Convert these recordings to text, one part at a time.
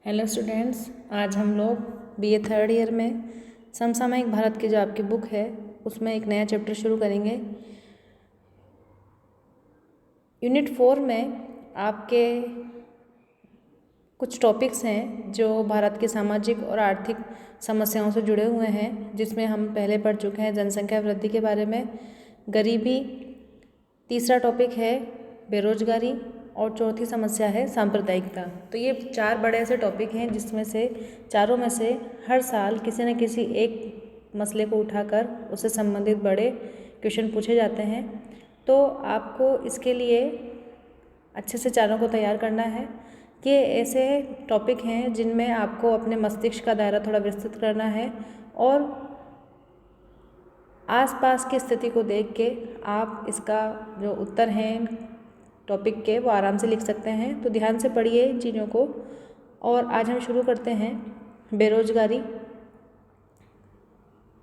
Hello students, आज हम लोग बीए थर्ड ईयर में समसामयिक भारत की जो आपकी बुक है उसमें एक नया चैप्टर शुरू करेंगे। यूनिट 4 में आपके कुछ टॉपिक्स हैं जो भारत की सामाजिक और आर्थिक समस्याओं से जुड़े हुए हैं, जिसमें हम पहले पढ़ चुके हैं जनसंख्या वृद्धि के बारे में, गरीबी, तीसरा टॉपिक है बेरोजगारी और चौथी समस्या है सांप्रदायिकता। तो ये 4 बड़े ऐसे टॉपिक हैं जिसमें से चारों में से हर साल किसी न किसी एक मसले को उठाकर उससे संबंधित बड़े क्वेश्चन पूछे जाते हैं। तो आपको इसके लिए अच्छे से चारों को तैयार करना है कि ऐसे टॉपिक हैं जिनमें आपको अपने मस्तिष्क का दायरा थोड़ा विस्तृत करना है और आसपास की स्थिति को देख के आप इसका जो उत्तर हैं टॉपिक के वो आराम से लिख सकते हैं। तो ध्यान से पढ़िए इन चीज़ों को। और आज हम शुरू करते हैं बेरोजगारी।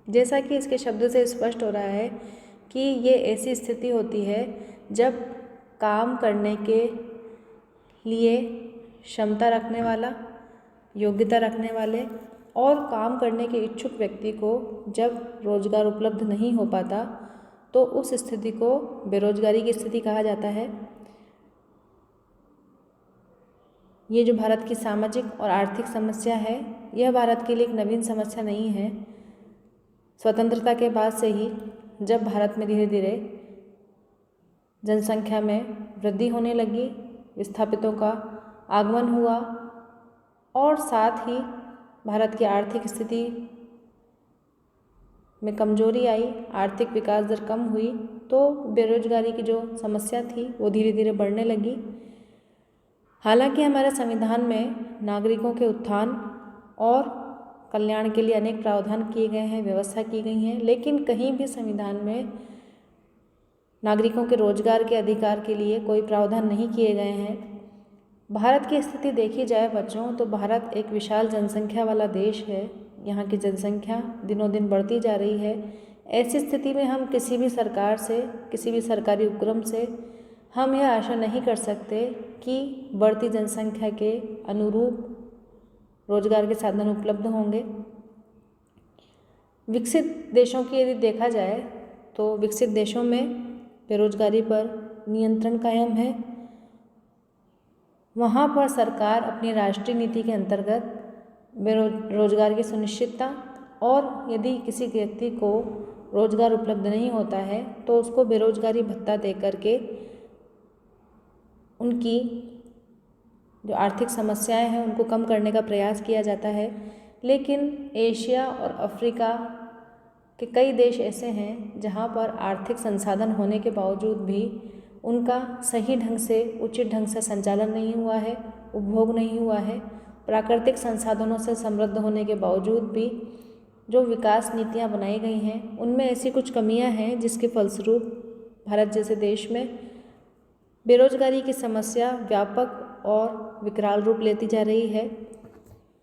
जैसा कि इसके शब्द से स्पष्ट हो रहा है कि ये ऐसी स्थिति होती है जब काम करने के लिए क्षमता रखने वाला, योग्यता रखने वाले और काम करने के इच्छुक व्यक्ति को जब रोजगार उपलब्ध नहीं हो पाता तो उस स्थिति को बेरोजगारी की स्थिति कहा जाता है। ये जो भारत की सामाजिक और आर्थिक समस्या है, यह भारत के लिए एक नवीन समस्या नहीं है। स्वतंत्रता के बाद से ही जब भारत में धीरे धीरे जनसंख्या में वृद्धि होने लगी, विस्थापितों का आगमन हुआ और साथ ही भारत की आर्थिक स्थिति में कमजोरी आई, आर्थिक विकास दर कम हुई, तो बेरोजगारी की जो समस्या थी वो धीरे धीरे बढ़ने लगी। हालांकि हमारे संविधान में नागरिकों के उत्थान और कल्याण के लिए अनेक प्रावधान किए गए हैं, व्यवस्था की गई हैं, लेकिन कहीं भी संविधान में नागरिकों के रोजगार के अधिकार के लिए कोई प्रावधान नहीं किए गए हैं। भारत की स्थिति देखी जाए बच्चों, तो भारत एक विशाल जनसंख्या वाला देश है। यहाँ की जनसंख्या दिनों दिन बढ़ती जा रही है। ऐसी स्थिति में हम किसी भी सरकार से, किसी भी सरकारी उपक्रम से हम यह आशा नहीं कर सकते कि बढ़ती जनसंख्या के अनुरूप रोजगार के साधन उपलब्ध होंगे। विकसित देशों की यदि देखा जाए तो विकसित देशों में बेरोजगारी पर नियंत्रण कायम है। वहाँ पर सरकार अपनी राष्ट्रीय नीति के अंतर्गत रोजगार की सुनिश्चितता और यदि किसी व्यक्ति को रोजगार उपलब्ध नहीं होता है तो उसको बेरोजगारी भत्ता दे करके उनकी जो आर्थिक समस्याएं हैं उनको कम करने का प्रयास किया जाता है। लेकिन एशिया और अफ्रीका के कई देश ऐसे हैं जहां पर आर्थिक संसाधन होने के बावजूद भी उनका सही ढंग से, उचित ढंग से संचालन नहीं हुआ है, उपभोग नहीं हुआ है। प्राकृतिक संसाधनों से समृद्ध होने के बावजूद भी जो विकास नीतियां बनाई गई हैं उनमें ऐसी कुछ कमियां हैं जिसके फलस्वरूप भारत जैसे देश में बेरोजगारी की समस्या व्यापक और विकराल रूप लेती जा रही है।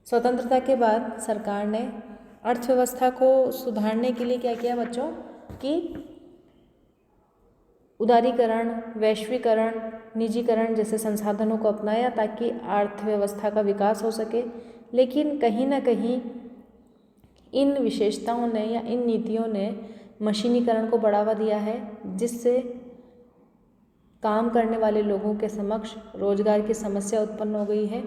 स्वतंत्रता के बाद सरकार ने अर्थव्यवस्था को सुधारने के लिए क्या किया बच्चों कि उदारीकरण, वैश्वीकरण, निजीकरण जैसे संसाधनों को अपनाया ताकि अर्थव्यवस्था का विकास हो सके। लेकिन कहीं ना कहीं इन विशेषताओं ने या इन नीतियों ने मशीनीकरण को बढ़ावा दिया है, जिससे काम करने वाले लोगों के समक्ष रोजगार की समस्या उत्पन्न हो गई है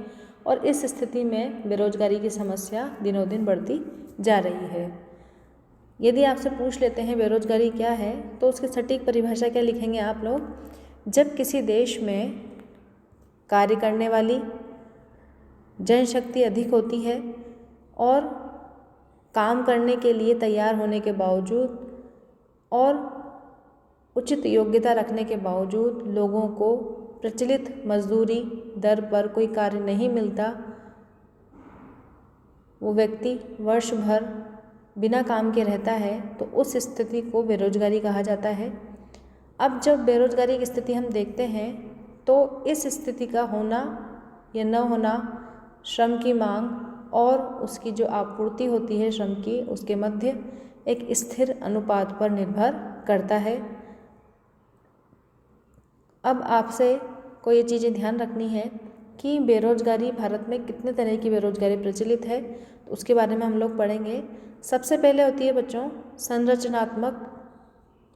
और इस स्थिति में बेरोजगारी की समस्या दिनों दिन बढ़ती जा रही है। यदि आपसे पूछ लेते हैं बेरोजगारी क्या है, तो उसकी सटीक परिभाषा क्या लिखेंगे आप लोग? जब किसी देश में कार्य करने वाली जनशक्ति अधिक होती है और काम करने के लिए तैयार होने के बावजूद और उचित योग्यता रखने के बावजूद लोगों को प्रचलित मजदूरी दर पर कोई कार्य नहीं मिलता, वो व्यक्ति वर्ष भर बिना काम के रहता है, तो उस स्थिति को बेरोजगारी कहा जाता है। अब जब बेरोजगारी की स्थिति हम देखते हैं तो इस स्थिति का होना या न होना श्रम की मांग और उसकी जो आपूर्ति होती है श्रम की, उसके मध्य एक स्थिर अनुपात पर निर्भर करता है। अब आपसे को ये चीज़ें ध्यान रखनी है कि बेरोजगारी भारत में कितने तरह की बेरोजगारी प्रचलित है, तो उसके बारे में हम लोग पढ़ेंगे। सबसे पहले होती है बच्चों संरचनात्मक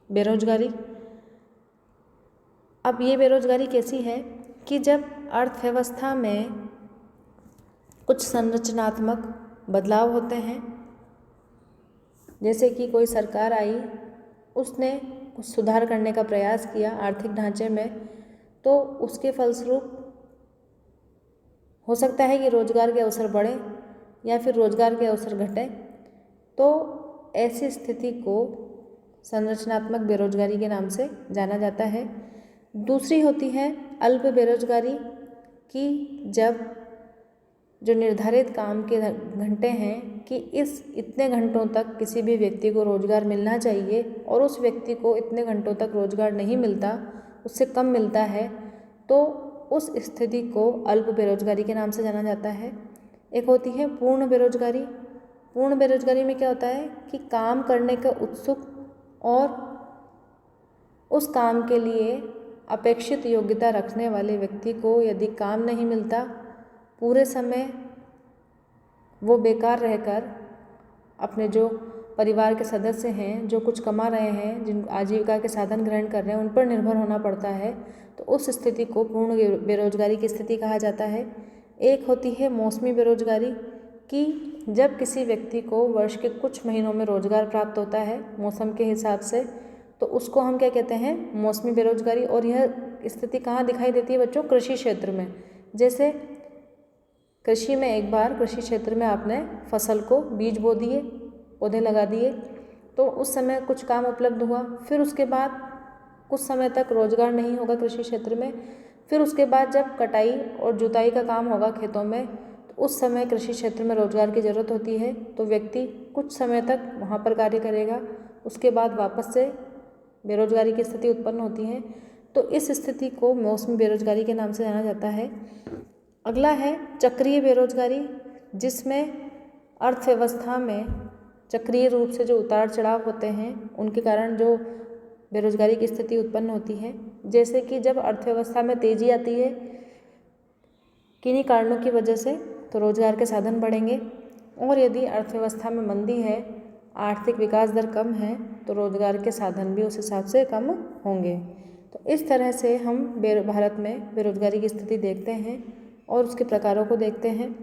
बेरोजगारी। अब ये बेरोजगारी कैसी है कि जब अर्थव्यवस्था में कुछ संरचनात्मक बदलाव होते हैं, जैसे कि कोई सरकार आई, उसने कुछ सुधार करने का प्रयास किया आर्थिक ढांचे में, तो उसके फलस्वरूप हो सकता है कि रोजगार के अवसर बढ़े या फिर रोजगार के अवसर घटें। तो ऐसी स्थिति को संरचनात्मक बेरोजगारी के नाम से जाना जाता है। दूसरी होती है अल्प बेरोजगारी, कि जब जो निर्धारित काम के घंटे हैं कि इस इतने घंटों तक किसी भी व्यक्ति को रोजगार मिलना चाहिए और उस व्यक्ति को इतने घंटों तक रोजगार नहीं मिलता, उससे कम मिलता है, तो उस स्थिति को अल्प बेरोजगारी के नाम से जाना जाता है। एक होती है पूर्ण बेरोजगारी। पूर्ण बेरोजगारी में क्या होता है कि काम करने का उत्सुक और उस काम के लिए अपेक्षित योग्यता रखने वाले व्यक्ति को यदि काम नहीं मिलता, पूरे समय वो बेकार रहकर अपने जो परिवार के सदस्य हैं, जो कुछ कमा रहे हैं, जिन आजीविका के साधन ग्रहण कर रहे हैं, उन पर निर्भर होना पड़ता है, तो उस स्थिति को पूर्ण बेरोजगारी की स्थिति कहा जाता है। एक होती है मौसमी बेरोजगारी, कि जब किसी व्यक्ति को वर्ष के कुछ महीनों में रोजगार प्राप्त होता है मौसम के हिसाब से, तो उसको हम क्या कहते हैं, मौसमी बेरोजगारी। और यह स्थिति कहाँ दिखाई देती है बच्चों, कृषि क्षेत्र में। जैसे कृषि में एक बार कृषि क्षेत्र में आपने फसल को बीज बो दिए, पौधे लगा दिए, तो उस समय कुछ काम उपलब्ध हुआ, फिर उसके बाद कुछ समय तक रोजगार नहीं होगा कृषि क्षेत्र में। फिर उसके बाद जब कटाई और जुताई का काम होगा खेतों में, तो उस समय कृषि क्षेत्र में रोजगार की ज़रूरत होती है, तो व्यक्ति कुछ समय तक वहाँ पर कार्य करेगा, उसके बाद वापस से बेरोजगारी की स्थिति उत्पन्न होती है। तो इस स्थिति को मौसमी बेरोजगारी के नाम से जाना जाता है। अगला है चक्रीय बेरोजगारी, जिसमें अर्थव्यवस्था में चक्रीय रूप से जो उतार चढ़ाव होते हैं उनके कारण जो बेरोजगारी की स्थिति उत्पन्न होती है। जैसे कि जब अर्थव्यवस्था में तेजी आती है किन्हीं कारणों की वजह से, तो रोजगार के साधन बढ़ेंगे, और यदि अर्थव्यवस्था में मंदी है, आर्थिक विकास दर कम है, तो रोजगार के साधन भी उस हिसाब से कम होंगे। तो इस तरह से हम भारत में बेरोजगारी की स्थिति देखते हैं और उसके प्रकारों को देखते हैं।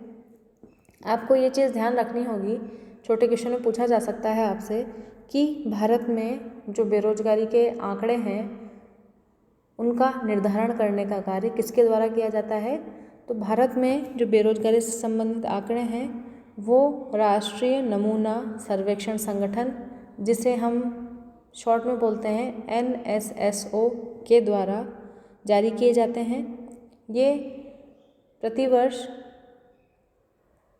आपको ये चीज़ ध्यान रखनी होगी, छोटे क्वेश्चन में पूछा जा सकता है आपसे कि भारत में जो बेरोजगारी के आंकड़े हैं उनका निर्धारण करने का कार्य किसके द्वारा किया जाता है। तो भारत में जो बेरोजगारी से संबंधित आंकड़े हैं वो राष्ट्रीय नमूना सर्वेक्षण संगठन, जिसे हम शॉर्ट में बोलते हैं NSSO, के द्वारा जारी किए जाते हैं। ये प्रतिवर्ष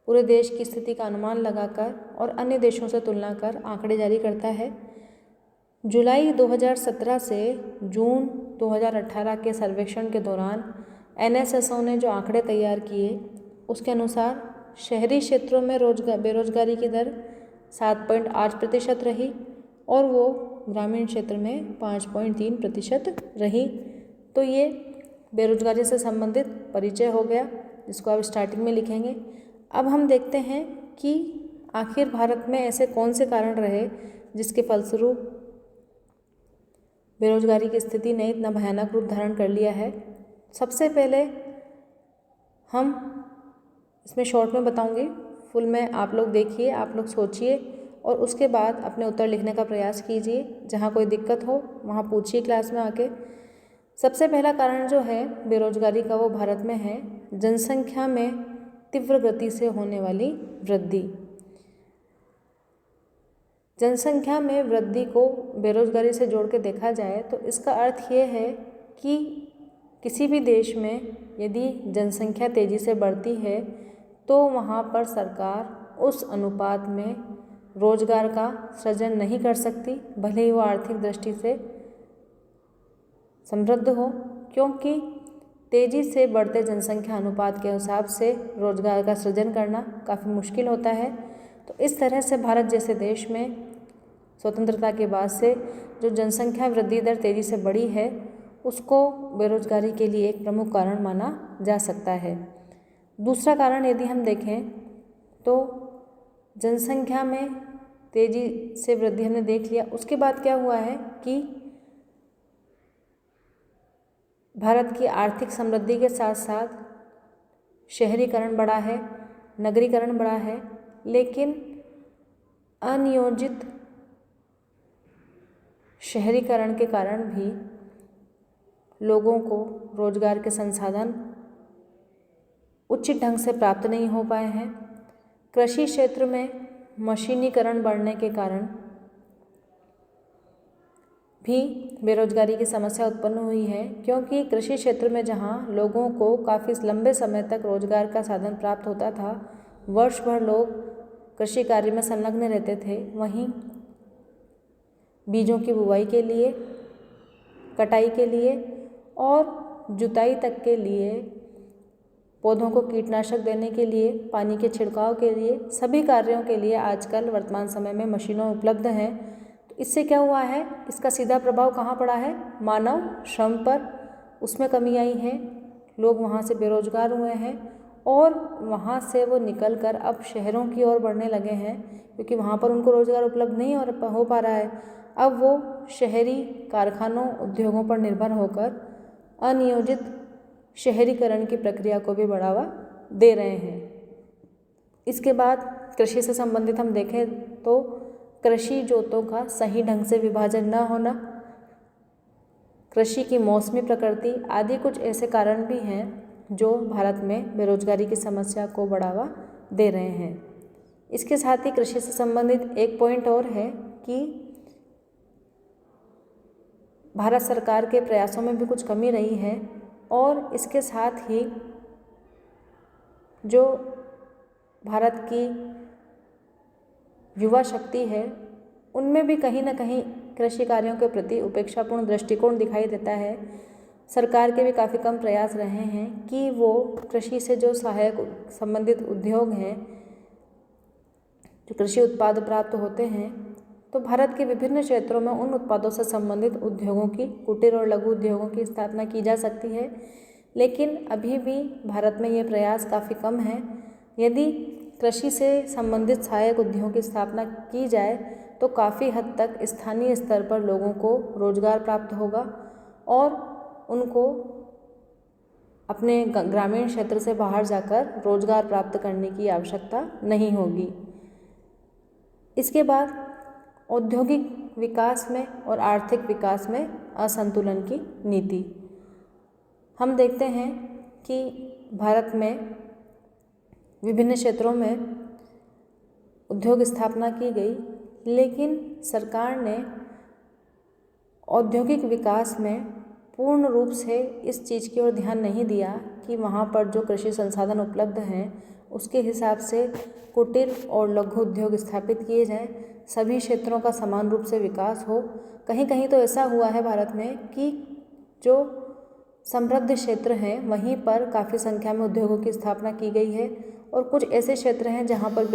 पूरे देश की स्थिति का अनुमान लगाकर और अन्य देशों से तुलना कर आंकड़े जारी करता है। जुलाई 2017 से जून 2018 के सर्वेक्षण के दौरान NSSO ने जो आंकड़े तैयार किए उसके अनुसार शहरी क्षेत्रों में बेरोजगारी की दर 7.8% रही और वो ग्रामीण क्षेत्र में 5.3% रही। तो ये बेरोजगारी से संबंधित परिचय हो गया, जिसको आप स्टार्टिंग में लिखेंगे। अब हम देखते हैं कि आखिर भारत में ऐसे कौन से कारण रहे जिसके फलस्वरूप बेरोजगारी की स्थिति ने इतना भयानक रूप धारण कर लिया है। सबसे पहले हम इसमें शॉर्ट में बताऊंगी, फुल में आप लोग देखिए, आप लोग सोचिए और उसके बाद अपने उत्तर लिखने का प्रयास कीजिए। जहाँ कोई दिक्कत हो वहाँ पूछिए क्लास में आके। सबसे पहला कारण जो है बेरोजगारी का वो भारत में है जनसंख्या में तीव्र गति से होने वाली वृद्धि। जनसंख्या में वृद्धि को बेरोजगारी से जोड़ के देखा जाए तो इसका अर्थ ये है कि किसी भी देश में यदि जनसंख्या तेज़ी से बढ़ती है तो वहाँ पर सरकार उस अनुपात में रोजगार का सृजन नहीं कर सकती, भले ही वो आर्थिक दृष्टि से समृद्ध हो, क्योंकि तेज़ी से बढ़ते जनसंख्या अनुपात के हिसाब से रोजगार का सृजन करना काफ़ी मुश्किल होता है। तो इस तरह से भारत जैसे देश में स्वतंत्रता के बाद से जो जनसंख्या वृद्धि दर तेज़ी से बढ़ी है उसको बेरोजगारी के लिए एक प्रमुख कारण माना जा सकता है। दूसरा कारण यदि हम देखें तो जनसंख्या में तेज़ी से वृद्धि हमने देख लिया। उसके बाद क्या हुआ है कि भारत की आर्थिक समृद्धि के साथ साथ शहरीकरण बढ़ा है, नगरीकरण बढ़ा है, लेकिन अनियोजित शहरीकरण के कारण भी लोगों को रोजगार के संसाधन उचित ढंग से प्राप्त नहीं हो पाए हैं। कृषि क्षेत्र में मशीनीकरण बढ़ने के कारण भी बेरोजगारी की समस्या उत्पन्न हुई है, क्योंकि कृषि क्षेत्र में जहां लोगों को काफ़ी लंबे समय तक रोजगार का साधन प्राप्त होता था, वर्ष भर लोग कृषि कार्य में संलग्न रहते थे, वहीं बीजों की बुवाई के लिए, कटाई के लिए और जुताई तक के लिए, पौधों को कीटनाशक देने के लिए, पानी के छिड़काव के लिए, सभी कार्यों के लिए आजकल वर्तमान समय में मशीनें उपलब्ध हैं। तो इससे क्या हुआ है, इसका सीधा प्रभाव कहाँ पड़ा है, मानव श्रम पर, उसमें कमी आई है। लोग वहाँ से बेरोजगार हुए हैं और वहाँ से वो निकल कर अब शहरों की ओर बढ़ने लगे हैं, क्योंकि वहाँ पर उनको रोजगार उपलब्ध नहीं हो पा रहा है। अब वो शहरी कारखानों, उद्योगों पर निर्भर होकर अनियोजित शहरीकरण की प्रक्रिया को भी बढ़ावा दे रहे हैं। इसके बाद कृषि से संबंधित हम देखें तो कृषि जोतों का सही ढंग से विभाजन न होना, कृषि की मौसमी प्रकृति आदि कुछ ऐसे कारण भी हैं जो भारत में बेरोजगारी की समस्या को बढ़ावा दे रहे हैं। इसके साथ ही कृषि से संबंधित एक पॉइंट और है कि भारत सरकार के प्रयासों में भी कुछ कमी रही है और इसके साथ ही जो भारत की युवा शक्ति है उनमें भी कहीं ना कहीं कृषि कार्यों के प्रति उपेक्षापूर्ण दृष्टिकोण दिखाई देता है। सरकार के भी काफ़ी कम प्रयास रहे हैं कि वो कृषि से जो सहायक संबंधित उद्योग हैं, जो कृषि उत्पाद प्राप्त होते हैं, तो भारत के विभिन्न क्षेत्रों में उन उत्पादों से संबंधित उद्योगों की, कुटीर और लघु उद्योगों की स्थापना की जा सकती है, लेकिन अभी भी भारत में ये प्रयास काफ़ी कम है। यदि कृषि से संबंधित सहायक उद्योगों की स्थापना की जाए तो काफ़ी हद तक स्थानीय स्तर पर लोगों को रोजगार प्राप्त होगा और उनको अपने ग्रामीण क्षेत्र से बाहर जाकर रोजगार प्राप्त करने की आवश्यकता नहीं होगी। इसके बाद औद्योगिक विकास में और आर्थिक विकास में असंतुलन की नीति। हम देखते हैं कि भारत में विभिन्न क्षेत्रों में उद्योग स्थापना की गई, लेकिन सरकार ने औद्योगिक विकास में पूर्ण रूप से इस चीज़ की ओर ध्यान नहीं दिया कि वहाँ पर जो कृषि संसाधन उपलब्ध हैं उसके हिसाब से कुटीर और लघु उद्योग स्थापित किए जाएं, सभी क्षेत्रों का समान रूप से विकास हो। कहीं कहीं तो ऐसा हुआ है भारत में कि जो समृद्ध क्षेत्र हैं वहीं पर काफ़ी संख्या में उद्योगों की स्थापना की गई है और कुछ ऐसे क्षेत्र हैं जहाँ पर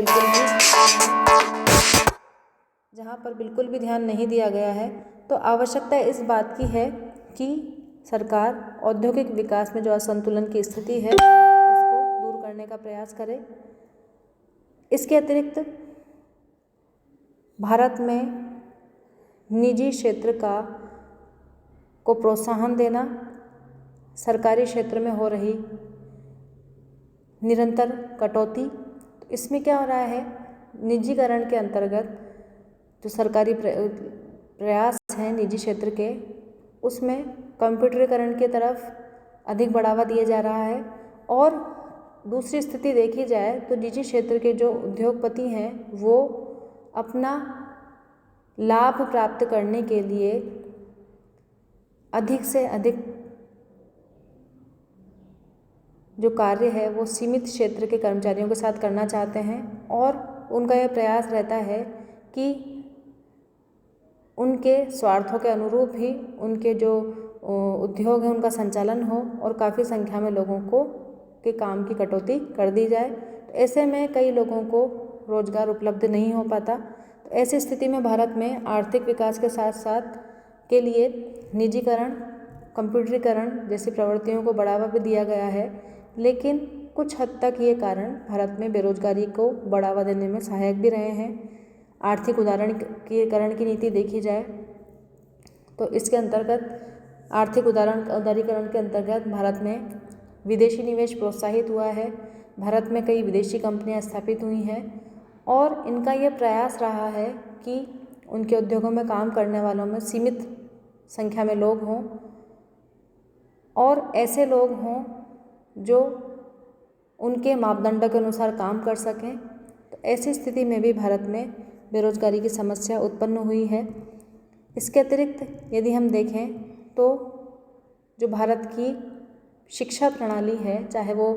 बिल्कुल भी ध्यान नहीं दिया गया है। तो आवश्यकता इस बात की है कि सरकार औद्योगिक विकास में जो असंतुलन की स्थिति है उसको दूर करने का प्रयास करे। इसके अतिरिक्त भारत में निजी क्षेत्र को प्रोत्साहन देना, सरकारी क्षेत्र में हो रही निरंतर कटौती, तो इसमें क्या हो रहा है, निजीकरण के अंतर्गत जो सरकारी प्रयास हैं निजी क्षेत्र के, उसमें कंप्यूटरीकरण की तरफ अधिक बढ़ावा दिया जा रहा है। और दूसरी स्थिति देखी जाए तो निजी क्षेत्र के जो उद्योगपति हैं वो अपना लाभ प्राप्त करने के लिए अधिक से अधिक जो कार्य है वो सीमित क्षेत्र के कर्मचारियों के साथ करना चाहते हैं और उनका यह प्रयास रहता है कि उनके स्वार्थों के अनुरूप ही उनके जो उद्योग है उनका संचालन हो और काफ़ी संख्या में लोगों को के काम की कटौती कर दी जाए। तो ऐसे में कई लोगों को रोजगार उपलब्ध नहीं हो पाता। तो ऐसी स्थिति में भारत में आर्थिक विकास के साथ साथ के लिए निजीकरण कंप्यूटरीकरण जैसी प्रवृत्तियों को बढ़ावा भी दिया गया है, लेकिन कुछ हद तक ये कारण भारत में बेरोजगारी को बढ़ावा देने में सहायक भी रहे हैं। आर्थिक उदारीकरण की नीति देखी जाए तो इसके अंतर्गत आर्थिक उदारीकरण के अंतर्गत भारत में विदेशी निवेश प्रोत्साहित हुआ है। भारत में कई विदेशी कंपनियां स्थापित हुई हैं और इनका ये प्रयास रहा है कि उनके उद्योगों में काम करने वालों में सीमित संख्या में लोग हों और ऐसे लोग हों जो उनके मापदंडों के अनुसार काम कर सकें। तो ऐसी स्थिति में भी भारत में बेरोजगारी की समस्या उत्पन्न हुई है। इसके अतिरिक्त यदि हम देखें तो जो भारत की शिक्षा प्रणाली है, चाहे वो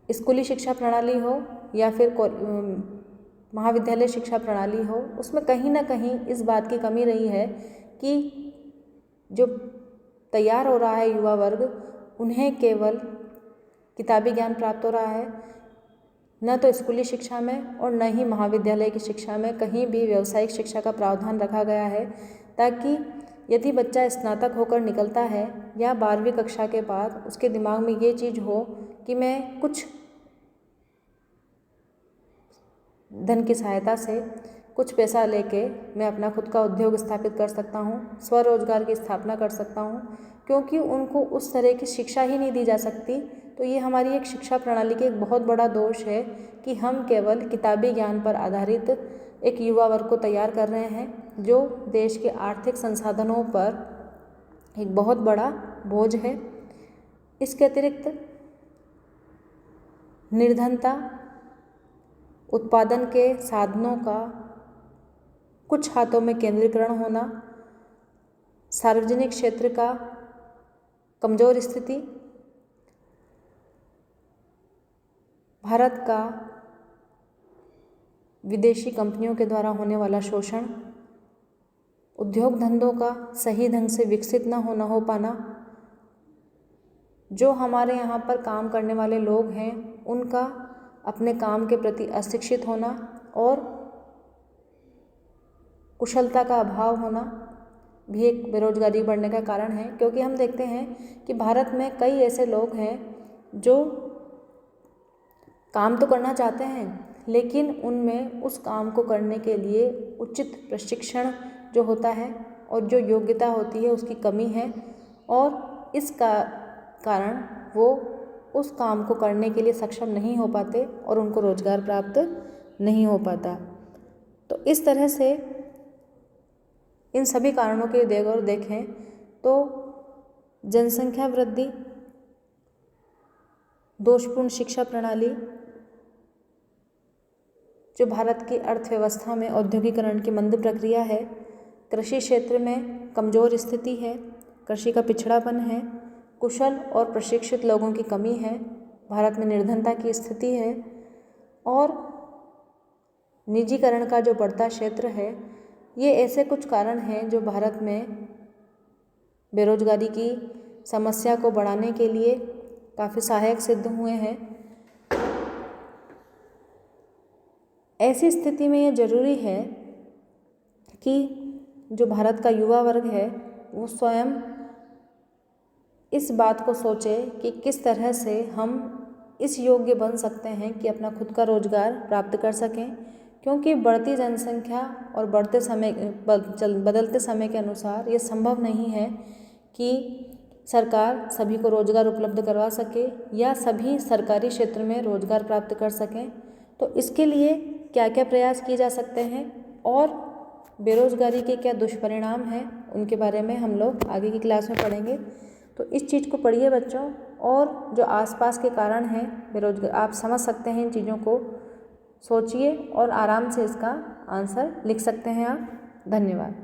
स्कूली शिक्षा प्रणाली हो या फिर महाविद्यालय शिक्षा प्रणाली हो, उसमें कहीं ना कहीं इस बात की कमी रही है कि जो तैयार हो रहा है युवा वर्ग, उन्हें केवल किताबी ज्ञान प्राप्त हो रहा है, न तो स्कूली शिक्षा में और न ही महाविद्यालय की शिक्षा में कहीं भी व्यावसायिक शिक्षा का प्रावधान रखा गया है, ताकि यदि बच्चा स्नातक होकर निकलता है या 12वीं कक्षा के बाद उसके दिमाग में ये चीज़ हो कि मैं कुछ धन की सहायता से कुछ पैसा लेके मैं अपना खुद का उद्योग स्थापित कर सकता हूँ, स्वरोजगार की स्थापना कर सकता हूँ, क्योंकि उनको उस तरह की शिक्षा ही नहीं दी जा सकती। तो ये हमारी एक शिक्षा प्रणाली की एक बहुत बड़ा दोष है कि हम केवल किताबी ज्ञान पर आधारित एक युवा वर्ग को तैयार कर रहे हैं, जो देश के आर्थिक संसाधनों पर एक बहुत बड़ा बोझ है। इसके अतिरिक्त निर्धनता, उत्पादन के साधनों का कुछ हाथों में केंद्रीकरण होना, सार्वजनिक क्षेत्र का कमज़ोर स्थिति, भारत का विदेशी कंपनियों के द्वारा होने वाला शोषण, उद्योग धंधों का सही ढंग से विकसित न हो पाना, जो हमारे यहाँ पर काम करने वाले लोग हैं उनका अपने काम के प्रति अशिक्षित होना और कुशलता का अभाव होना भी एक बेरोजगारी बढ़ने का कारण है। क्योंकि हम देखते हैं कि भारत में कई ऐसे लोग हैं जो काम तो करना चाहते हैं, लेकिन उनमें उस काम को करने के लिए उचित प्रशिक्षण जो होता है और जो योग्यता होती है उसकी कमी है, और इसका कारण वो उस काम को करने के लिए सक्षम नहीं हो पाते और उनको रोजगार प्राप्त नहीं हो पाता। तो इस तरह से इन सभी कारणों के अगर देखें तो जनसंख्या वृद्धि, दोषपूर्ण शिक्षा प्रणाली, जो भारत की अर्थव्यवस्था में औद्योगिकरण की मंद प्रक्रिया है, कृषि क्षेत्र में कमज़ोर स्थिति है, कृषि का पिछड़ापन है, कुशल और प्रशिक्षित लोगों की कमी है, भारत में निर्धनता की स्थिति है और निजीकरण का जो बढ़ता क्षेत्र है, ये ऐसे कुछ कारण हैं जो भारत में बेरोजगारी की समस्या को बढ़ाने के लिए काफ़ी सहायक सिद्ध हुए हैं। ऐसी स्थिति में ये ज़रूरी है कि जो भारत का युवा वर्ग है वो स्वयं इस बात को सोचे कि किस तरह से हम इस योग्य बन सकते हैं कि अपना खुद का रोजगार प्राप्त कर सकें, क्योंकि बढ़ती जनसंख्या और बदलते समय के अनुसार ये संभव नहीं है कि सरकार सभी को रोजगार उपलब्ध करवा सके या सभी सरकारी क्षेत्र में रोजगार प्राप्त कर सकें। तो इसके लिए क्या क्या प्रयास किए जा सकते हैं और बेरोजगारी के क्या दुष्परिणाम हैं, उनके बारे में हम लोग आगे की क्लास में पढ़ेंगे। तो इस चीज़ को पढ़िए बच्चों, और जो आसपास के कारण हैं बेरोजगार, आप समझ सकते हैं इन चीज़ों को, सोचिए और आराम से इसका आंसर लिख सकते हैं आप। धन्यवाद।